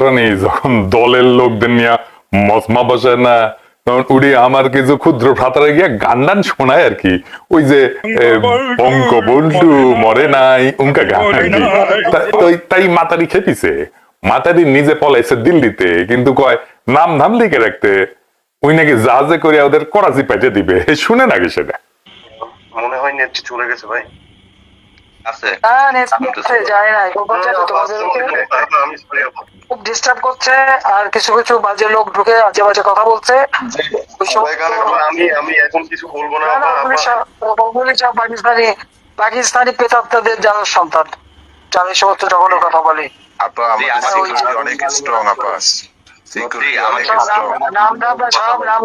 রানী যখন দলের লোকদের নিয়ে মজমা বসে না, তখন উনি আমার কিছু ক্ষুদ্র ভ্রাতারা গিয়া গান টান শোনায় আর কি, ওই যে বঙ্গবন্ধু মরে নাই উনকা গান আর কি। তাই মাতারি খেপিছে, মাতারি নিজে পলাইছে দিল্লিতে, কিন্তু কয় নাম ধাম লিখে রাখতে ওই নাকি জাহাজে করে ওদের করাচি পাঠিয়ে দিবে। শুনে নাকি সেটা? মনে হয় নেট চলে গেছে ভাই। আছে যায় না, খুব ডিস্টার্ব করছে, আর কিছু কিছু বাজে লোক ঢুকে আজে বাজে কথা বলছে। আমি এখন কিছু বলবো না। পাকিস্তানি প্রেতাত্মাদের যারা সন্তান, যারা এই সমস্ত জঘন্য কথা বলে। আপা আমাদের অনেক স্ট্রং আপা,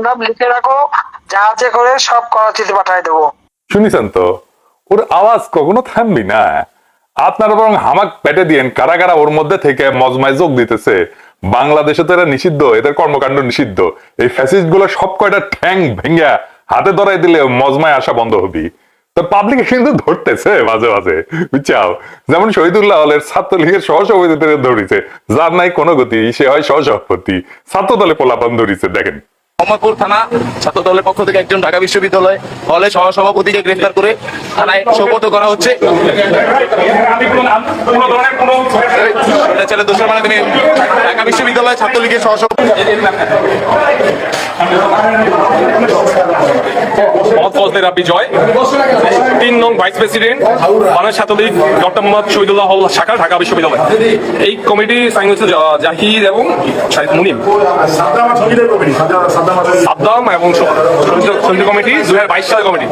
নাম লিখে রাখো, জাহাজে করে সব করাচিতে পাঠায় দেবো। শুনিছেন তো, ওর আওয়াজ কখনো থামবি না। আপনারা বরং হামাক পেটে দিয়েন কারা কারা ওর মধ্যে থেকে মজমায় যোগ দিতেছে। বাংলাদেশে তো এরা নিষিদ্ধ, এদের কর্মকাণ্ড নিষিদ্ধ। এই ফ্যাসিস্ট গুলো সব কয়টা ঠ্যাং ভেঙ্গা হাতে ধরাই দিলে মজমায় আসা বন্ধ হবি। তো পাবলিকে কিন্তু ধরতেছে মাঝে মাঝে, বুঝছাও। যেমন শহীদুল্লাহ হলের ছাত্রলীগের সহসভাপতিদের ধরিছে, যার নাই কোনো গতি সে হয় সহসভাপতি, ছাত্র দলে পোলাপান ধরিছে। দেখেন মোহাম্মদপুর থানা ছাত্র দলের পক্ষ থেকে একজন ঢাকা বিশ্ববিদ্যালয় হলে সহসভাপতিকে গ্রেফতার করে থানায় সোপর্দ করা হচ্ছে। ছেলে দোষের মানে তুমি ঢাকা বিশ্ববিদ্যালয় ছাত্রলীগের সহসভাপতি জয়, 3 নং vice president Bangladesh Chhatra League doctor Mohammad Shahidullah হল শাখা, ঢাকা বিশ্ববিদ্যালয়। এই কমিটি সাইন হচ্ছে জাহিদ এবং মুনিম, সাদ্দাম এবং সন্ধি কমিটি 2022 সালের কমিটি।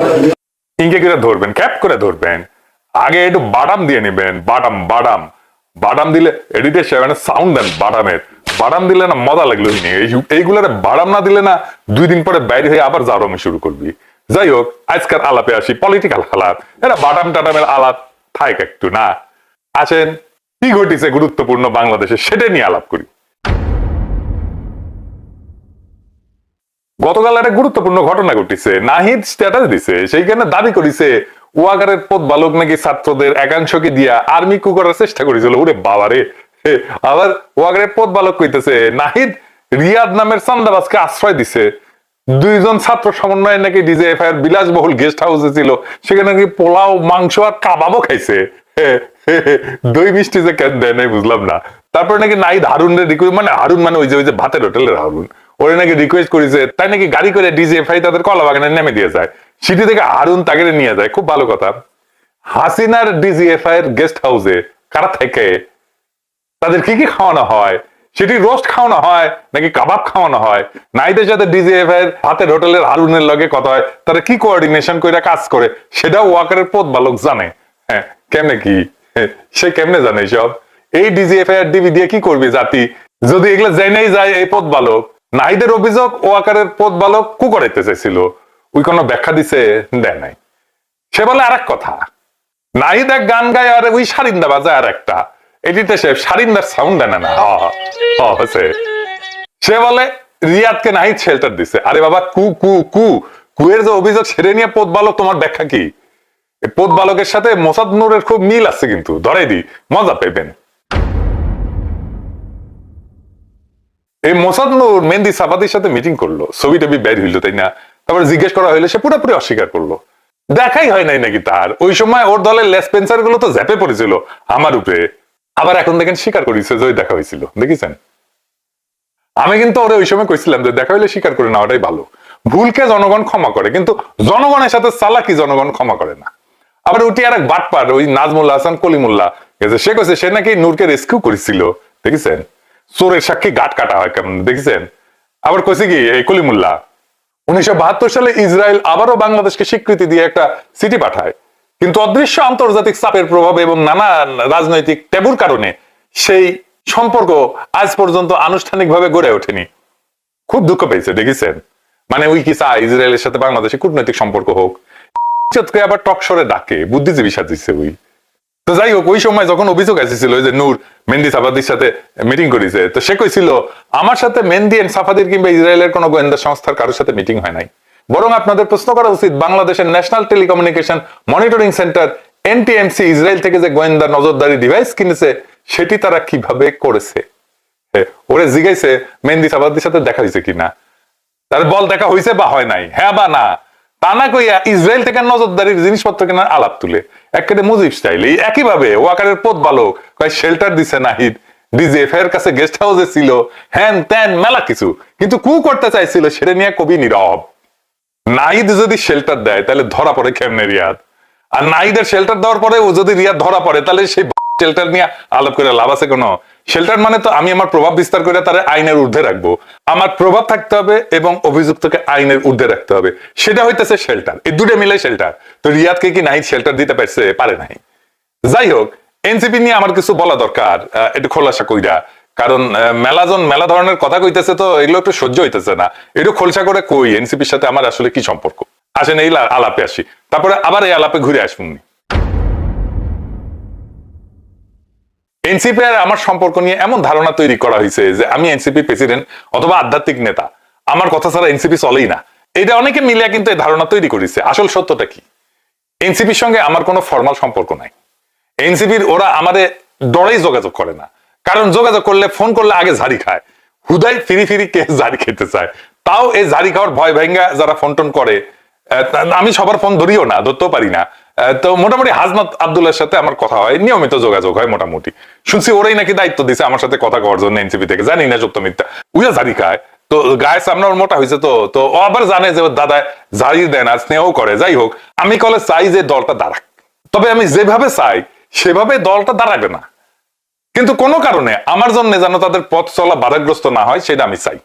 ইনকে করে ধরবেন, ক্যাপ করে ধরবেন, আগে একটু বাদাম দিয়ে নেবেন। বাদাম বাদাম বাদাম দিলে এডিটে সাউন্ড দেন বাদামের, বাদাম দিলে না মজা লাগলো। এইগুলার বাদাম না দিলে না 2 দিন পরে বাইরে হয়ে আবার জারমে শুরু করবি। যাই হোক, আজকাল আলাপে আসি, পলিটিক্যাল আলাপ। এরা বাদাম টাদামের আলাপ থাক একটু না। আসেন, কি ঘটিছে গুরুত্বপূর্ণ বাংলাদেশে সেটা নিয়ে আলাপ করি। গতকাল একটা গুরুত্বপূর্ণ ঘটনা ঘটিছে, নাহিদ স্ট্যাটাস দিছে, সেইখানে দাবি করিছে ওয়াগারের পদ বালক নাকি ছাত্রদের একাংশকে দিয়া আর্মি কু করার চেষ্টা করেছিল। ওরে বাবারে, আবার ওয়াগারের পদ বালক কইতেছে নাহিদ রিয়াদ নামের চান্দাবাজকে আশ্রয় দিছে। 2 জন ছাত্র সমন্বয়ে নাকি ডিজিএফআই বিলাসবহুল গেস্ট হাউসে ছিল, সেখানে নাকি পোলাও মাংস আর কাবাবও খাইছে। দই মিষ্টি যে কেন দেয় নাই বুঝলাম না। তারপর নাকি নাহিদ হারুনের রিকোয়েস্ট, মানে হারুন মানে ওই যে ভাতের হোটেলের হারুন, ওরে নাকি রিকোয়েস্ট করেছে, তাই নাকি গাড়ি করে ডিজিএফআই তাদের কলা বাগানে নেমে দিয়ে যায়। সিটি থেকে হারুন তাকে নিয়ে যায়। খুব ভালো কথা। হাসিনার ডিজিএফআই এর গেস্ট হাউসে কারা থেকে, তাদের কি কি খাওয়ানো হয়? সেটি রোস্ট খাওয়ানো হয় নাকি কাবাব খাওয়ানো হয়? নাইদের সাথে ডিজিএফআই এর হাতের হোটেলের হারুনের লগে কথা হয়, তারা কি কোঅর্ডিনেশন করে কাজ করে সেটাও ওয়াকারের পদ বালক জানে। হ্যাঁ, কেমনে কি সে কেমনে জানে সব? এই ডিজিএফআই এর ডিবি দিয়ে কি করবে জাতি যদি এগুলো জেনেই যায়? এই পদ বালক, নাহিদের অভিযোগ ওয়াকারের পদ বালক কু করাইতে চাইছিল, ওই কোনো ব্যাখ্যা দিছে? দেয় নাই। সে বলে আর এক কথা, নাহিদ এক গান গায় আর ওই সারিন্দা বাজায় আর একটা, এটিতে সে সারিন্দার সাউন্ড দেয় না। সে বলে রিয়াদকে নাহিদ শেল্টার দিছে। আরে বাবা, কু কু কু কুয়ের যে অভিযোগ সেরে নিয়ে পদ বালক, তোমার ব্যাখ্যা কি? পদ বালকের সাথে মোসাদ নূরের খুব মিল আছে, কিন্তু ধরে দি মজা পেবেন। এই মোসাদ নূর মেহেদি সাফাদির সাথে মিটিং করলো, ছবি টবি বের হইলো, তাই না? তারপরে জিজ্ঞেস করা হইলো, সে পুরোপুরি অস্বীকার করলো, দেখাই হয় নাই নাকি তার। ওই সময় ওর দলের লেসপেন্সার গুলো তো ঝেপে পড়েছিল আমার উপরে। আবার এখন দেখেন স্বীকার করেছে যে দেখা হয়েছিল, দেখেছেন? আমি কিন্তু ওরে ওই সময় কইছিলাম যে দেখা হইলে স্বীকার করে নেওয়াটাই ভালো। ভুলকে জনগণ ক্ষমা করে, কিন্তু জনগণের সাথে চালাকি জনগণ ক্ষমা করে না। আবার উঠি আর এক বাটপার, ওই নাজমুল্লাহ হাসান কলিমুল্লাহ, সে কইছে সে নাকি নূরকে রেস্কিউ করেছিল, দেখেছেন? চোরের সাক্ষী গাট কাটা হয় কেমন, দেখেছেন? আবার কইছে কি এই কলিমুল্লাহ 1972 সালে ইসরায়েল আবারও বাংলাদেশকে স্বীকৃতি দিয়ে একটা চিঠি পাঠায়, কিন্তু অদৃশ্য আন্তর্জাতিক চাপের প্রভাবে এবং নানা রাজনৈতিক ট্যাবুর কারণে সেই সম্পর্ক আজ পর্যন্ত আনুষ্ঠানিকভাবে গড়ে ওঠেনি। খুব দুঃখ পেয়েছে, দেখেছেন? মানে ওই কি চায় ইসরায়েলের সাথে বাংলাদেশে কূটনৈতিক সম্পর্ক হোক, আবার টকশরে ডাকে, বুদ্ধিজীবী সাজিছে ওই। তো যাই হোক, ওই সময় যখন অভিযোগ এসেছিল যে নূর মেহেদি সাফাদির সাথে মিটিং করেছে, তো সে কইছিল আমার সাথে মেহেদি এন্ড সাফাদির কিংবা ইসরায়েলের কোনো গোয়েন্দা সংস্থার কারোর সাথে মিটিং হয় নাই, বরং আপনাদের প্রশ্ন করা উচিত বাংলাদেশের national telecommunication monitoring centre NTMC Israel থেকে যে গোয়েন্দা নজরদারি ডিভাইস কিনেছে সেটি তারা কিভাবে করেছে। ওরে জিজ্ঞাসে মেহেদী সাবাদির সাথে দেখা হয়েছে কিনা, তার বল দেখা হয়েছে বা হয় নাই, হ্যাঁ বা না। তা না কইয়া ইসরায়েল থেকে নজরদারির জিনিসপত্র কেনার আলাপ তুলে একেবারে মুজিব স্টাইল। একই ভাবে ওয়াকারের পথ ভালো কয় শেল্টার দিছে নাহিদ, ডিজিএফ এর কাছে গেস্ট হাউসে ছিল, হ্যান ত্যান মেলা কিছু, কিন্তু কু করতে চাইছিল সেটা নিয়ে কবি নীরব। নাহিদ যদি শেল্টার দেয় তাহলে ধরা পড়ে কেমনে রিয়াদ, আর নাহিদের শেল্টার দেওয়ার পরে ও যদি রিয়াদ ধরা পড়ে তাহলে সেই শেল্টার নিয়ে আলাপ করে লাভ আছে কোনো? শেল্টার মানে তো আমি আমার প্রভাব বিস্তার করে তারা আইনের ঊর্ধ্বে রাখবো, আমার প্রভাব থাকতে হবে এবং অভিযুক্তকে আইনের ঊর্ধ্বে রাখতে হবে, সেটা হইতেছে শেল্টার। এই দুটো মিলে শেল্টার। তো রিয়াদকে কি নাহিদ শেল্টার দিতে পারছে? পারে নাই। যাই হোক, এনসিপি নিয়ে আমার কিছু বলা দরকার, একটু খোলাসা কইরা, কারণ মেলা ধরনের কথা কইতেছে, তো এগুলো একটু সহ্য হইতেছে না। একটু খোলসা করে কই এনসিপির সাথে আমার আসলে কি সম্পর্ক। আসেন এই আলাপে আসি, তারপরে আবার এই আলাপে ঘুরে আসুন। এনসিপি আর আমার সম্পর্ক নিয়ে এমন ধারণা তৈরি করা হয়েছে যে আমি এনসিপি প্রেসিডেন্ট অথবা আধ্যাত্মিক নেতা, আমার কথা ছাড়া এনসিপি চলেই না। এটা অনেকে মিলে কিন্তু এই ধারণা তৈরি করেছে। আসল সত্যটা কি? এনসিপির সঙ্গে আমার কোনো ফর্মাল সম্পর্ক নাই। এনসিপির ওরা আমাদের ডরেই যোগাযোগ করে না, কারণ যোগাযোগ করলে ফোন করলে আগে ঝাড়ি খায়, হুদাই ফিরি কে ঝাড়ি খেতে চায়। তাও এই ঝাড়ি খাওয়ার ভয় ভেঙ্গা যারা ফোন টোন করে, আমি সবার ফোন ধরিও না, ধরতেও পারি না। তো মোটামুটি হাজনাত আব্দুল্লাহর সাথে আমার কথা হয়, নিয়মিত যোগাযোগ হয় মোটামুটি। শুনছি ওরাই নাকি দায়িত্ব দিছে আমার সাথে কথা কওয়ার জন্য এনসিপি থেকে, জানি না সত্য মিথ্যা। উইয়া ঝাড়ি খায়, তো গায়ে সামনে ওর মোটা হয়েছে, তো ও আবার জানে যে ওর দাদা ঝাড়ি দেন আর স্নেহ করে। যাই হোক, আমি কলে চাই যে দলটা দাঁড়াক, তবে আমি যেভাবে চাই সেভাবে দলটা দাঁড়াবে না। কিন্তু কোনো কারণে আমার জন্য যেন তাদের পথ চলা বাধাগ্রস্ত না হয় সেটা আমি চাই।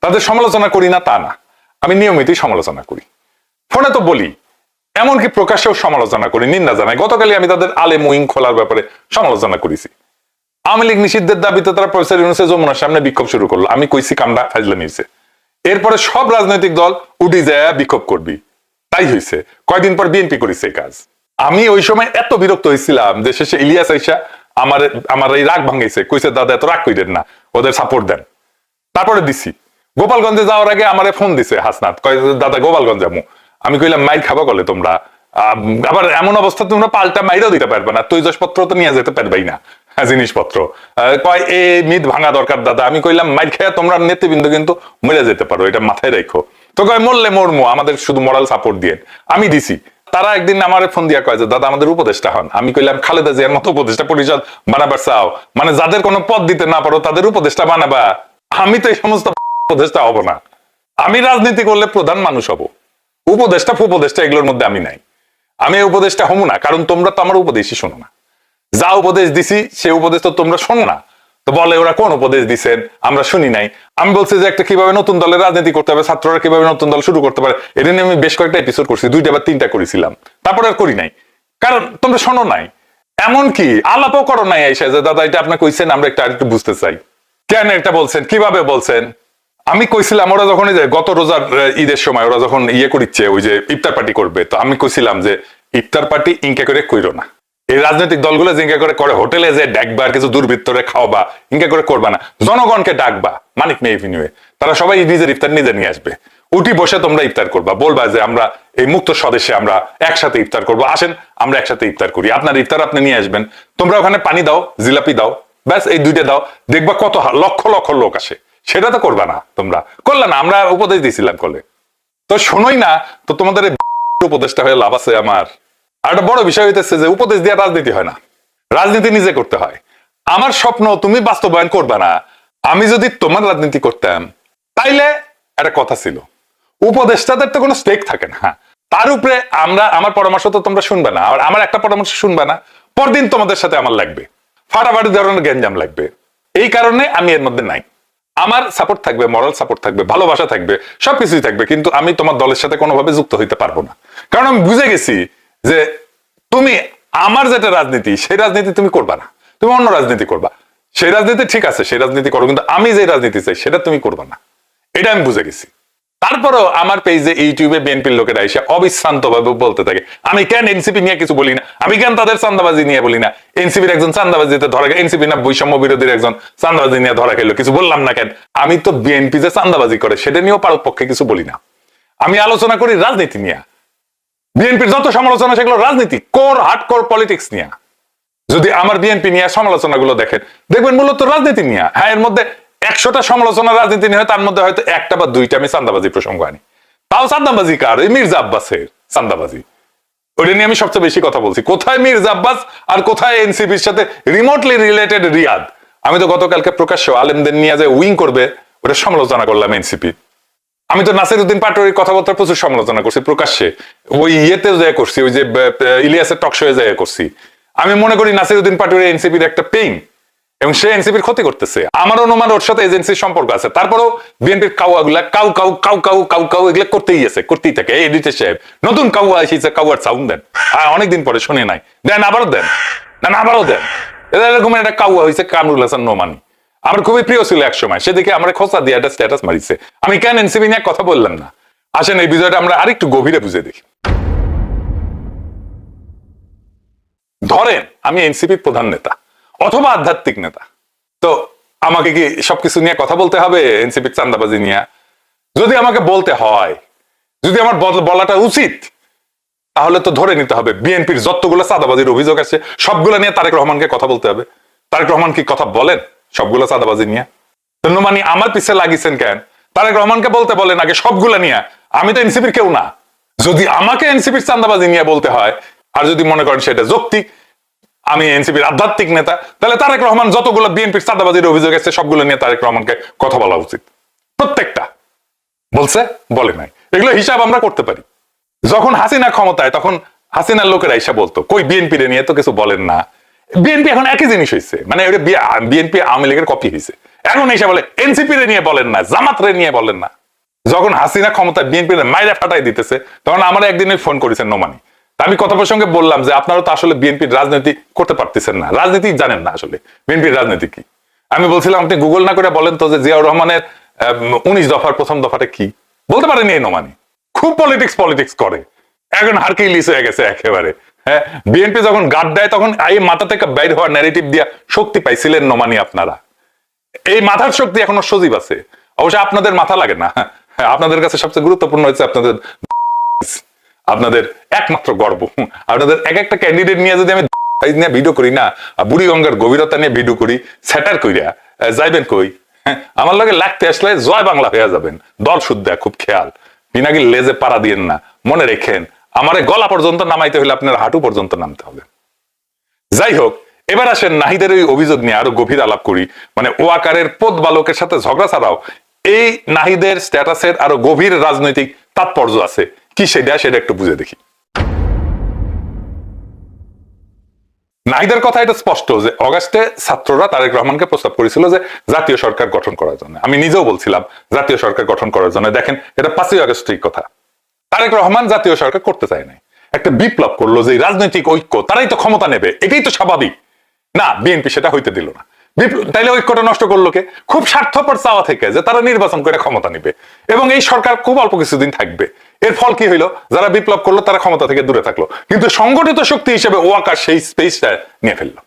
তাদের সমালোচনা করি না তা না, আমি নিয়মিতই সমালোচনা করি, ফোনে তো বলি, এমনকি প্রকাশ্যেও সমালোচনা করি, নিন্দা জানাই। গতকালই আমি তাদের আলেম উইং খোলার ব্যাপারে সমালোচনা করেছি। আওয়ামী লীগ নিষিদ্ধের দাবিতে তারা প্রফেসর ইউনূসের যমুনার সামনে বিক্ষোভ শুরু করলো, আমি কইছি কামড়া ফাজলামি হইছে। এরপরে সব রাজনৈতিক দল উঠি যায় বিক্ষোভ করবি, তাই হয়েছে। কয়দিন পর বিএনপি করেছে এই কাজ। আমি ওই সময় এত বিরক্ত হয়েছিলাম যে শেষে ইলিয়াস আইসা আমার এই রাগ ভাঙাইছে, কইছে দাদা এত রাগ কইরেন না, ওদের সাপোর্ট দেন। তারপরে দিছি। গোপালগঞ্জে যাওয়ার আগে আমারে ফোন দিছে হাসনাত, কয় দাদা গোপালগঞ্জ যাবো। আমি কইলাম মাইর খাবা বলে তোমরা, আবার এমন অবস্থা তোমরা পাল্টা মাইরাও দিতে পারবে না, তৈজসপত্র তো নিয়ে যেতে পারবেই না, জিনিসপত্র। কয় এ মিট ভাঙা দরকার দাদা। আমি কইলাম মাইর খেয়া তোমরা নেতৃবৃন্দ কিন্তু মরে যেতে পারো, এটা মাথায় রাখো। তো কয় মরলে মরমো, আমাদের শুধু মোরাল সাপোর্ট দিয়ে। আমি দিছি। তারা একদিন আমার ফোন দিয়া কয় যে দাদা আমাদের উপদেষ্টা হন। আমি কইলাম খালেদা জিয়ার মতো উপদেষ্টা পরিষদ বানাবার চাও, মানে যাদের কোনো পদ দিতে না পারো তাদের উপদেষ্টা বানাবা? আমি তো এই সমস্ত উপদেষ্টা হব না। আমি রাজনীতি করলে প্রধান মানুষ হব, উপদেষ্টা ফুপদেষ্টা এগুলোর মধ্যে আমি নাই। আমি এই উপদেষ্টা হবো না, কারণ তোমরা তো আমার উপদেশই শোনো না। যা উপদেশ দিছি সে উপদেশ তো তোমরা শোনো না। তো বলে ওরা কোন উপদেশ দিচ্ছেন আমরা শুনি নাই। আমি বলছি যে একটা কিভাবে নতুন দলের রাজনীতি করতে হবে, ছাত্ররা কিভাবে নতুন দল শুরু করতে পারে, এটা নিয়ে আমি বেশ কয়েকটা এপিসোড করছি, 2টা বা 3টা করেছিলাম। তারপরে আর করি নাই, কারণ তোমরা শোনো নাই। এমনকি আলাপও করো নাই এসে যে দাদা এটা আপনি কইছেন, আমরা একটা আরেকটু বুঝতে চাই, কেন এটা বলছেন, কিভাবে বলছেন। আমি কইছিলাম ওরা যখন গত রোজার ঈদের সময় ওরা যখন করিচ্ছে ওই যে ইফতার পার্টি করবে, তো আমি কইছিলাম যে ইফতার পার্টি ইনকা করে কইরো না। এই রাজনৈতিক দলগুলো জিঙ্কা করে হোটেলে যে ডাকবা, কিছু দুর্বৃত্তরে খাওয়াবা, ইনকা করে করবা না। জনগণকে ডাকবা মানিক মেহফিনিয়ে, তারা সবাই নিজের ইফতার নিজে নিয়ে আসবে। উঠি বসে তোমরা ইফতার করবা, বলবা যে আমরা এই মুক্ত স্বদেশে আমরা একসাথে ইফতার করবো, আসেন আমরা একসাথে ইফতার করি, আপনার ইফতার আপনি নিয়ে আসবেন। তোমরা ওখানে পানি দাও, জিলাপি দাও, ব্যাস এই 2টা দাও, দেখবা কত লক্ষ লক্ষ লোক আসে। সেটা তো করবা না, তোমরা করলে না, আমরা উপদেশ দিয়েছিলাম কলে, তো শোনোই না। তো তোমাদের উপদেশটা হয়ে লাভ আছে আমার? আর একটা বড় বিষয় হইতেছে যে উপদেশ দিয়ে রাজনীতি হয় না, রাজনীতি নিজে করতে হয়। আমার স্বপ্ন তুমি বাস্তবায়ন করবা না। আমি যদি তোমার রাজনীতি করতাম তাইলে একটা কথা ছিল, উপদেষ্টাদের তো কোনো স্টেক থাকে না, তার উপরে আমার পরামর্শ তো তোমরা শুনবে না, আর আমার একটা পরামর্শ শুনবে না, পরদিন তোমাদের সাথে আমার লাগবে, ফাটাফাটি ধরনের গ্যাঞ্জাম লাগবে। এই কারণে আমি এর মধ্যে নাই। আমার সাপোর্ট থাকবে, মরাল সাপোর্ট থাকবে, ভালোবাসা থাকবে, সবকিছুই থাকবে, কিন্তু আমি তোমার দলের সাথে কোনোভাবে যুক্ত হইতে পারবো না। কারণ আমি বুঝে গেছি যে তুমি আমার যেটা রাজনীতি সেই রাজনীতি তুমি করবা না, তুমি অন্য রাজনীতি করবা। সেই রাজনীতি ঠিক আছে, সেই রাজনীতি করো, কিন্তু আমি যে রাজনীতি চাই সেটা তুমি করবা না, এটা আমি বুঝে গেছি। তারপরেও আমার পেজে ইউটিউবে বিএনপির লোকেরা এসে অবিশ্রান্ত ভাবে বলতে থাকে আমি কেন এনসিপি নিয়ে কিছু বলি না, আমি কেন তাদের চান্দাবাজি নিয়ে বলি না। এনসিপির একজন চান্দাবাজিতে ধরা গেল, এনসিপি না বৈষম্য বিরোধীর একজন চান্দাবাজি নিয়ে ধরা গেল, কিছু বললাম না কেন? আমি তো বিএনপি যে চান্দাবাজি করে সেটা নিয়েও পারত পক্ষে কিছু বলি না। আমি আলোচনা করি রাজনীতি নিয়ে। বিএনপির যত সমালোচনা সেগুলো রাজনীতি, কোর হার্ড কোর পলিটিক্স নিয়ে। যদি আমার বিএনপি নিয়ে সমালোচনাগুলো দেখেন, দেখবেন মূলত রাজনীতি নিয়ে। হ্যাঁ, এর মধ্যে 100টা সমালোচনা রাজনীতি নিয়ে হয়, তার মধ্যে হয়তো একটা বা দুইটা আমি চান্দাবাজি প্রসঙ্গ আনি। তাও চান্দাবাজি কার? এই মির্জা আব্বাসের চান্দাবাজি। ওইটা নিয়ে আমি সবচেয়ে বেশি কথা বলছি। কোথায় মির্জা আব্বাস আর কোথায় এনসিপির সাথে রিমোটলি রিলেটেড রিয়াদ? আমি তো গতকালকে প্রকাশ্য আলেমদের নিয়ে যে উইং করবে ওটা সমালোচনা করলাম এনসিপি। আমি তো নাসিরউদ্দিন পাটোয়ারির কথাবার্তা প্রচুর সমালোচনা করছি প্রকাশ্যে, ওই ইয়েতে যায় করছি, ওই যে ইলিয়াসের টক শোয়ে যায় করছি। আমি মনে করি নাসিরউদ্দিন পাটোয়ারি এনসিপির একটা পেইন, এবং সে এনসিপির ক্ষতি করতেছে। আমার অনুমান ওর সাথে এজেন্সির সম্পর্ক আছে। তারপরেও বিএনপির কাউয়াগুলা কাউ কাউ কাউ কাউ কাউ কাউ এগুলো করতেই আছে, করতেই থাকে। এই এডিটর সাহেব নতুন কাউয়া এসেছে, কাউয়ার সাউন্ড দেন। অনেকদিন পরে শুনে নাই, দেন আবারও দেন, না আবারও দেন। এরকম একটা কাউয়া হয়েছে কামরুল হাসান নোমানি, আমার খুবই প্রিয় ছিল এক সময়। সেদিকে আমার খোঁচা দিয়ে একটা স্ট্যাটাস মারিছে। আমি কেন এনসিপি নিয়ে কথা বললাম না? আসেন এই বিষয়টা আমরা আরেকটু গভীরে বুঝে দেখি। ধরেন আমি এনসিপির প্রধান নেতা অথবা আধ্যাত্মিক নেতা, তো আমাকে কি সবকিছু নিয়ে কথা বলতে হবে এনসিপির চান্দাবাজি নিয়ে? যদি আমাকে বলতে হয়, যদি আমার বলাটা উচিত, তাহলে তো ধরে নিতে হবে বিএনপির যতগুলো চাঁদাবাজির অভিযোগ আছে সবগুলো নিয়ে তারেক রহমানকে কথা বলতে হবে। তারেক রহমান কি কথা বলেন সবগুলো চাঁদাবাজি নিয়ে? মানে আমার পিছে লাগিয়েছেন কেন? তারেক রহমানকে বলতে বলেন আগে সবগুলা নিয়ে। আমি তো এনসিপির কেউ না। যদি আমাকে এনসিপির চাঁদাবাজি নিয়ে বলতে হয়, আর যদি মনে করেন সেটা যৌক্তিক, আমি এনসিপির আধ্যাত্মিক নেতা, তাহলে তারেক রহমান যতগুলো বিএনপির চাঁদাবাজির অভিযোগ আছে সবগুলো নিয়ে তারেক রহমানকে কথা বলা উচিত। প্রত্যেকটা বলছে, বলে নাই, এগুলো হিসাব আমরা করতে পারি। যখন হাসিনা ক্ষমতায় তখন হাসিনার লোকেরা এসে বলতো কই বিএনপি নিয়ে তো কিছু বলেন না। বিএনপি এখন একই জিনিস হয়েছে, মানে বিএনপি আওয়ামী লীগের কপি হয়েছে। এখন এসে বলে এনসিপি নিয়ে বলেন না, জামাত নিয়ে বলেন না। যখন হাসিনা ক্ষমতায় বিএনপি মাইরা ফাটাই দিতেছে তখন আমার একদিনে ফোন করেছেন নোমানি। আমি কথা প্রসঙ্গে বললাম যে আপনারা তো আসলে বিএনপির রাজনীতি করতে পারতেছেন না, রাজনীতি জানেন না আসলে বিএনপির রাজনীতি কি। আমি বলছিলাম আপনি গুগল না করে বলেন তো যে জিয়াউর রহমানের 19 দফার প্রথম দফাটা কি, বলতে পারেনি এই নোমানি। খুব পলিটিক্স করে, এখন হারকিউলিস হয়ে গেছে একেবারে। হ্যাঁ, বিএনপি যখন গার্ড দেয় তখন এই মাথা থেকে বাইর হওয়ার ন্যারেটিভ দিয়া শক্তি পাইছিলেন নোমানি আপনারা। এই মাথার শক্তি এখনো সজীব আছে, অবশ্য আপনাদের মাথা লাগে না। আপনাদের কাছে সবচেয়ে গুরুত্বপূর্ণ হচ্ছে আপনাদের একমাত্র গর্ব। আপনাদের এক একটা ক্যান্ডিডেট নিয়ে যদি আমি ভিডিও করি না, বুড়িগঙ্গার গভীরতা নিয়ে ভিডিও করি, স্যাটার কইরা যাইবেন কই? আমার লগে লাগতে আসলে জয় বাংলা হয়ে যাবেন। দল শুদ্ধ, খুব খেয়াল, পিনাকির লেজে পাড়া দিয়েন না। মনে রেখেন আমারে গলা পর্যন্ত নামাইতে হলে আপনার হাঁটু পর্যন্ত নামতে হবে। যাই হোক, এবার আসেন নাহিদের ওই অভিযোগ নিয়ে আরো গভীর আলাপ করি। মানে ওয়াকারের পদ বালকের সাথে ঝগড়া ছাড়াও এই নাহিদের স্ট্যাটাসের আরো গভীর রাজনৈতিক তাৎপর্য আছে কি, সেটা একটু বুঝে দেখি। নাহিদের কথা এটা স্পষ্ট যে অগাস্টে ছাত্ররা তারেক রহমানকে প্রস্তাব করেছিল যে জাতীয় সরকার গঠন করার জন্য। আমি নিজেও বলছিলাম জাতীয় সরকার গঠন করার জন্য। দেখেন, এটা 5ই আগস্টের কথা। তারেক রহমান জাতীয় সরকার করতে চায় নাই, একটা বিপ্লব করলো যে রাজনৈতিক ঐক্য, তারাই তো ক্ষমতা নেবে, এটাই তো স্বাভাবিক। না, বিএনপি সেটা হইতে দিল না। তাইলে ঐক্যটা নষ্ট করলো কে? খুব স্বার্থপর চাওয়া থেকে যে তারা নির্বাচন করে ক্ষমতা নিবে এবং এই সরকার খুব অল্প কিছুদিন থাকবে। এর ফল কি হইলো? যারা বিপ্লব করলো তারা ক্ষমতা থেকে দূরে থাকলো, কিন্তু সংগঠিত শক্তি হিসেবে ওয়াকার সেই স্পেসটা নিয়ে ফেললো।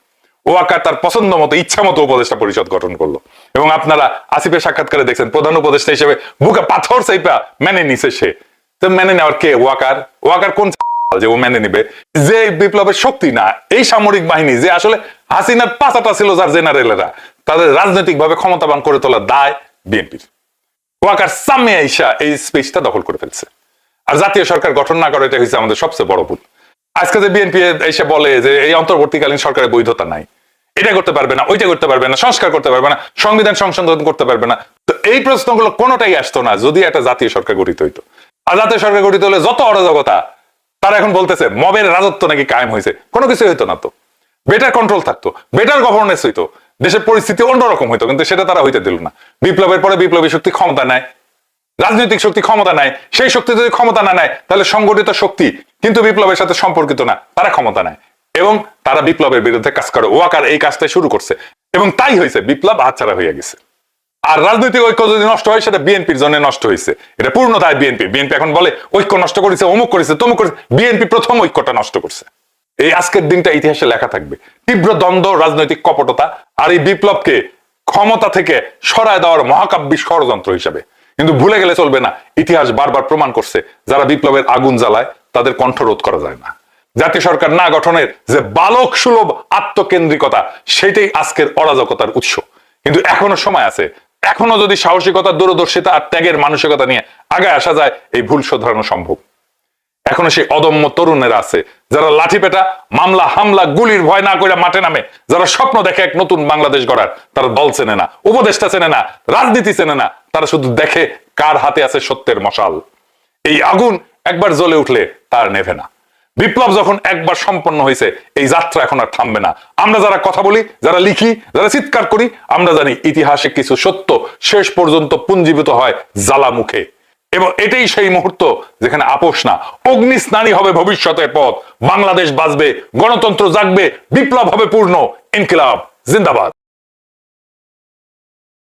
ওয়াকার তার পছন্দ মতো, ইচ্ছা মতো উপদেষ্টা পরিষদ গঠন করলো। এবং আপনারা আসিফের সাক্ষাৎকারে দেখছেন প্রধান উপদেষ্টা হিসেবে বুকে পাথর চাইপা মেনে নিছে সে। তো মেনে নেওয়ার কে? ওয়াকার কোন যে ও মেনে নিবে? যে বিপ্লবের শক্তি না, এই সামরিক বাহিনী যে আসলে হাসিনার পাঁচাটা ছিল, যার জেনারেলেরা, তাদের রাজনৈতিক ভাবে ক্ষমতাবান করে তোলার দায় বিএনপির। ওয়াকার সামনে আইসা এই স্পেসটা দখল করে ফেলছে। আর জাতীয় সরকার গঠন না করে, এটা হচ্ছে আমাদের সবচেয়ে বড় ভুল। আজকে যে বিএনপি এসে বলে যে এই অন্তর্বর্তীকালীন সরকারের বৈধতা নাই, এটা করতে পারবে না, ওইটা করতে পারবে না, সংস্কার করতে পারবে না, সংবিধান সংশোধন করতে পারবে না, তো এই প্রশ্নগুলো কোনোটাই আসতো না যদি একটা জাতীয় সরকার গঠিত হইতো। আর জাতীয় সরকার গঠিত হলে যত অরাজকতা, তারা এখন বলতেছে মবের রাজত্ব নাকি কায়েম হয়েছে, কোনো কিছু হইতো না। তো বেটার কন্ট্রোল থাকতো, বেটার গভর্নেন্স হইতো, দেশের পরিস্থিতি অন্যরকম হইতো, কিন্তু সেটা তারা হইতে দিল না। বিপ্লবের পরে বিপ্লবী শক্তি ক্ষমতা নেয়, রাজনৈতিক শক্তি ক্ষমতা নেয়। সেই শক্তি যদি ক্ষমতা না নেয় তাহলে সংগঠিত শক্তি কিন্তু বিপ্লবের সাথে সম্পর্কিত না, তারা ক্ষমতা নেয় এবং তারা বিপ্লবের বিরুদ্ধে কাজ করে। ওয়াকার এই কাজটা শুরু করছে এবং তাই হয়েছে, বিপ্লব হাতছাড়া হয়ে গেছে। আর রাজনৈতিক ঐক্য যদি নষ্ট হয় সেটা বিএনপির জন্য নষ্ট হয়েছে, এটা পূর্ণ দায় বিএনপি। বিএনপি এখন বলে ঐক্য নষ্ট করেছে, অমুক করেছে, তমুক করেছে। বিএনপি প্রথম ঐক্যটা নষ্ট করছে। এই আজকের দিনটা ইতিহাসে লেখা থাকবে। তীব্র দ্বন্দ্ব, রাজনৈতিক কপটতা আর এই বিপ্লবকে ক্ষমতা থেকে সরায় দেওয়ার মহাকাব্যিক ষড়যন্ত্র হিসাবে। কিন্তু ভুলে গেলে চলবে না, ইতিহাস বারবার প্রমাণ করছে যারা বিপ্লবের আগুন জ্বালায় তাদের কণ্ঠ রোধ করা যায় না। জাতীয় সরকার না গঠনের যে বালক সুলভ আত্মকেন্দ্রিকতা, সেটাই আজকের অরাজকতার উৎস। কিন্তু এখনো সময় আছে, এখনো যদি সাহসিকতা, দূরদর্শিতা আর ত্যাগের মানসিকতা নিয়ে আগে আসা যায়, এই ভুল শোধরানো সম্ভব। এখনো সেই অদম্য তরুণেরা আছে যারা লাঠিপেটা, মামলা, হামলা, গুলির ভয় না করে মাঠে নামে, যারা স্বপ্ন দেখে এক নতুন বাংলাদেশ গড়ার। তারা দল চেনে না, উপদেষ্টা চেনে না, রাজনীতি চেনে না, তারা শুধু দেখে কার হাতে আছে সত্যের মশাল। এই আগুন একবার জ্বলে উঠলে তার নেভে না। বিপ্লব যখন একবার সম্পন্ন হয়েছে, এই যাত্রা এখন আর থামবে না। আমরা যারা কথা বলি, যারা লিখি, যারা চিৎকার করি, আমরা জানি ইতিহাসে কিছু সত্য শেষ পর্যন্ত পুঞ্জীভূত হয় জ্বালামুখে। এবং এটাই সেই মুহূর্ত যেখানে আপোষ না, অগ্নিস্নানী হবে ভবিষ্যতের পথ। বাংলাদেশ বাঁচবে, গণতন্ত্র জাগবে, বিপ্লব হবে পূর্ণ। ইনকিলাব জিন্দাবাদ।